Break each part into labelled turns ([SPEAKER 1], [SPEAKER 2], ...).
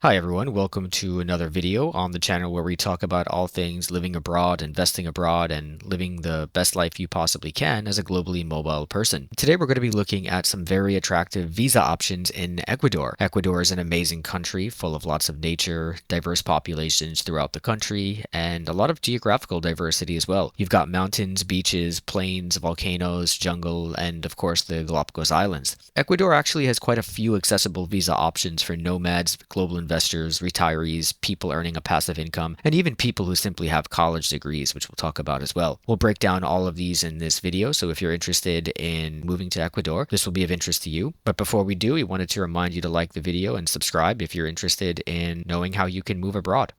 [SPEAKER 1] Hi everyone, welcome to another video on the channel where we talk about all things living abroad, investing abroad, and living the best life you possibly can as a globally mobile person. Today we're going to be looking at some very attractive visa options in Ecuador. Ecuador is an amazing country full of lots of nature, diverse populations throughout the country, and a lot of geographical diversity as well. You've got mountains, beaches, plains, volcanoes, jungle, and of course the Galapagos Islands. Ecuador actually has quite a few accessible visa options for nomads, global investors, retirees, people earning a passive income, and even people who simply have college degrees, which we'll talk about as well. We'll break down all of these in this video, so if you're interested in moving to Ecuador, this will be of interest to you. But before we do, we wanted to remind you to like the video and subscribe if you're interested in knowing how you can move abroad.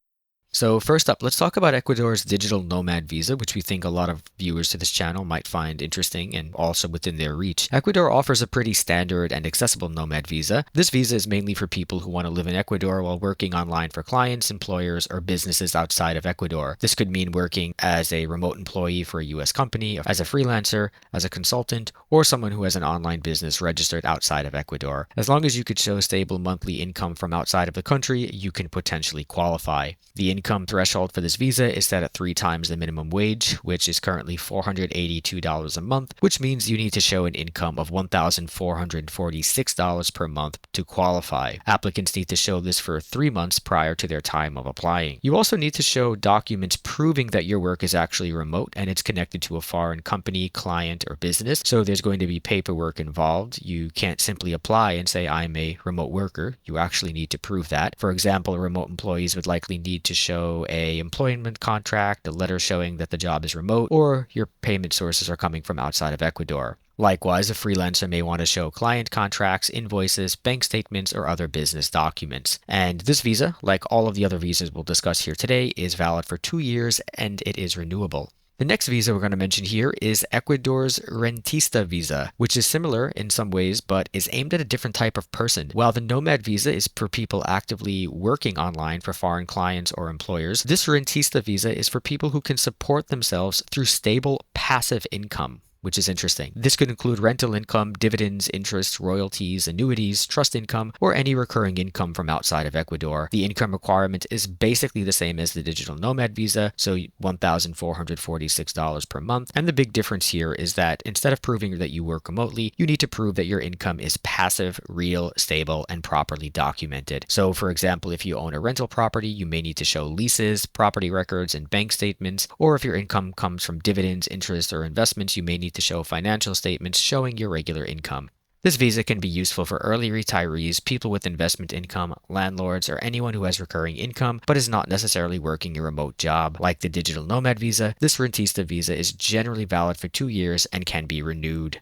[SPEAKER 1] So first up, let's talk about Ecuador's Digital Nomad Visa, which we think a lot of viewers to this channel might find interesting and also within their reach. Ecuador offers a pretty standard and accessible nomad visa. This visa is mainly for people who want to live in Ecuador while working online for clients, employers, or businesses outside of Ecuador. This could mean working as a remote employee for a US company, as a freelancer, as a consultant, or someone who has an online business registered outside of Ecuador. As long as you could show stable monthly income from outside of the country, you can potentially qualify. The income threshold for this visa is set at 3 times the minimum wage, which is currently $482 a month, which means you need to show an income of $1,446 per month to qualify. Applicants need to show this for 3 months prior to their time of applying. You also need to show documents proving that your work is actually remote and it's connected to a foreign company, client, or business. So there's going to be paperwork involved. You can't simply apply and say, I'm a remote worker. You actually need to prove that. For example, remote employees would likely need to show a employment contract, a letter showing that the job is remote, or your payment sources are coming from outside of Ecuador. Likewise, a freelancer may want to show client contracts, invoices, bank statements, or other business documents. And this visa, like all of the other visas we'll discuss here today, is valid for 2 years and it is renewable. The next visa we're going to mention here is Ecuador's Rentista Visa, which is similar in some ways but is aimed at a different type of person. While the Nomad Visa is for people actively working online for foreign clients or employers, this Rentista Visa is for people who can support themselves through stable passive income, which is interesting. This could include rental income, dividends, interest, royalties, annuities, trust income, or any recurring income from outside of Ecuador. The income requirement is basically the same as the Digital Nomad Visa, so $1,446 per month. And the big difference here is that instead of proving that you work remotely, you need to prove that your income is passive, real, stable, and properly documented. So for example, if you own a rental property, you may need to show leases, property records, and bank statements, or if your income comes from dividends, interest, or investments, you may need to show financial statements showing your regular income. This visa can be useful for early retirees, people with investment income, landlords, or anyone who has recurring income but is not necessarily working a remote job. Like the Digital Nomad Visa, this Rentista Visa is generally valid for 2 years and can be renewed.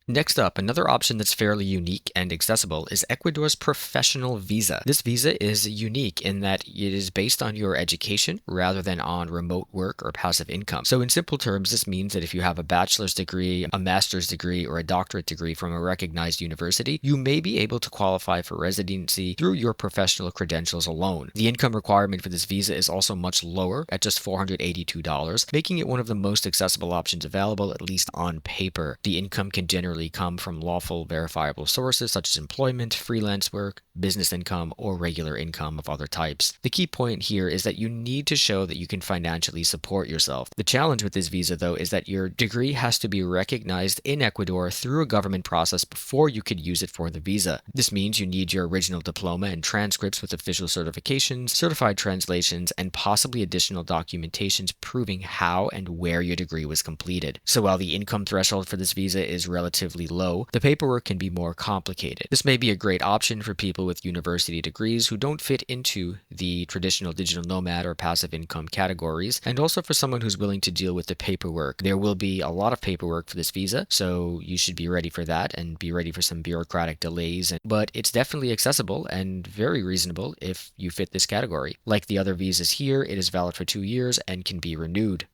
[SPEAKER 1] Next up, another option that's fairly unique and accessible is Ecuador's professional visa. This visa is unique in that it is based on your education rather than on remote work or passive income. So in simple terms, this means that if you have a bachelor's degree, a master's degree, or a doctorate degree from a recognized university, you may be able to qualify for residency through your professional credentials alone. The income requirement for this visa is also much lower at just $482, making it one of the most accessible options available, at least on paper. The income can generally come from lawful verifiable sources such as employment, freelance work, business income, or regular income of other types. The key point here is that you need to show that you can financially support yourself. The challenge with this visa, though, is that your degree has to be recognized in Ecuador through a government process before you could use it for the visa. This means you need your original diploma and transcripts with official certifications, certified translations, and possibly additional documentations proving how and where your degree was completed. So while the income threshold for this visa is relatively low, the paperwork can be more complicated. This may be a great option for people with university degrees who don't fit into the traditional digital nomad or passive income categories, and also for someone who's willing to deal with the paperwork. There will be a lot of paperwork for this visa, so you should be ready for that and be ready for some bureaucratic delays, but it's definitely accessible and very reasonable if you fit this category. Like the other visas here, it is valid for 2 years and can be renewed.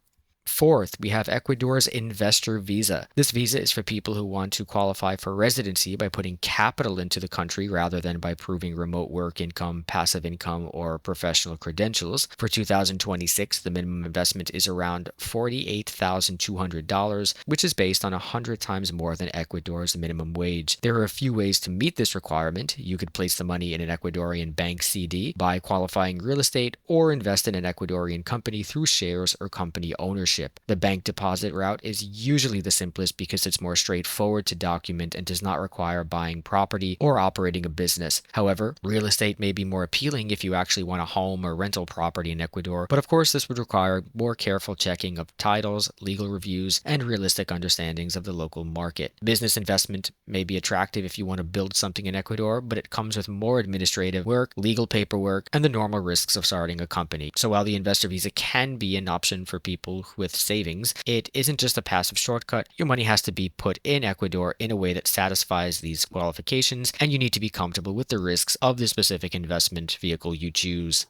[SPEAKER 1] Fourth, we have Ecuador's Investor Visa. This visa is for people who want to qualify for residency by putting capital into the country rather than by proving remote work income, passive income, or professional credentials. For 2026, the minimum investment is around $48,200, which is based on 100 times more than Ecuador's minimum wage. There are a few ways to meet this requirement. You could place the money in an Ecuadorian bank CD, buy qualifying real estate, or invest in an Ecuadorian company through shares or company ownership. The bank deposit route is usually the simplest because it's more straightforward to document and does not require buying property or operating a business. However, real estate may be more appealing if you actually want a home or rental property in Ecuador, but of course this would require more careful checking of titles, legal reviews, and realistic understandings of the local market. Business investment may be attractive if you want to build something in Ecuador, but it comes with more administrative work, legal paperwork, and the normal risks of starting a company. So while the investor visa can be an option for people with savings, it isn't just a passive shortcut. Your money has to be put in Ecuador in a way that satisfies these qualifications, and you need to be comfortable with the risks of the specific investment vehicle you choose.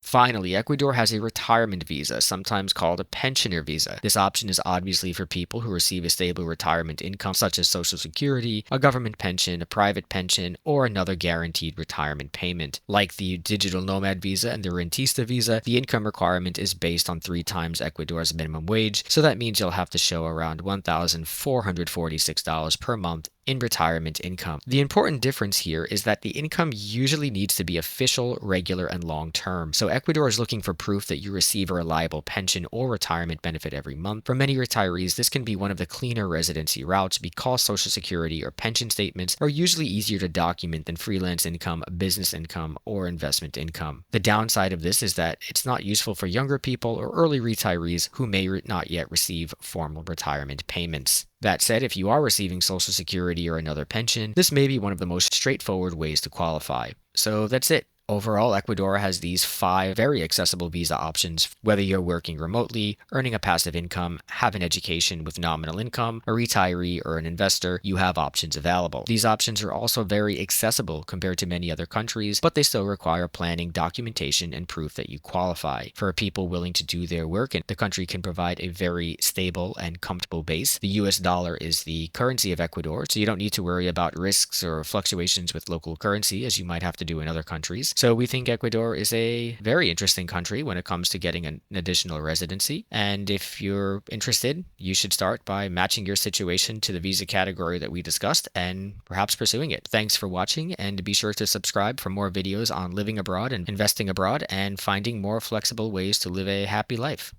[SPEAKER 1] Finally, Ecuador has a retirement visa, sometimes called a pensioner visa. This option is obviously for people who receive a stable retirement income, such as Social Security, a government pension, a private pension, or another guaranteed retirement payment. Like the Digital Nomad Visa and the Rentista Visa, the income requirement is based on 3 times Ecuador's minimum wage, so that means you'll have to show around $1,446 per month in retirement income. The important difference here is that the income usually needs to be official, regular, and long-term. So Ecuador is looking for proof that you receive a reliable pension or retirement benefit every month. For many retirees, this can be one of the cleaner residency routes because Social Security or pension statements are usually easier to document than freelance income, business income, or investment income. The downside of this is that it's not useful for younger people or early retirees who may not yet receive formal retirement payments. That said, if you are receiving Social Security or another pension, this may be one of the most straightforward ways to qualify. So that's it. Overall, Ecuador has these 5 very accessible visa options. Whether you're working remotely, earning a passive income, have an education with nominal income, a retiree, or an investor, you have options available. These options are also very accessible compared to many other countries, but they still require planning, documentation, and proof that you qualify. For people willing to do their work, the country can provide a very stable and comfortable base. The US dollar is the currency of Ecuador, so you don't need to worry about risks or fluctuations with local currency as you might have to do in other countries. So we think Ecuador is a very interesting country when it comes to getting an additional residency. And if you're interested, you should start by matching your situation to the visa category that we discussed and perhaps pursuing it. Thanks for watching, and be sure to subscribe for more videos on living abroad and investing abroad and finding more flexible ways to live a happy life.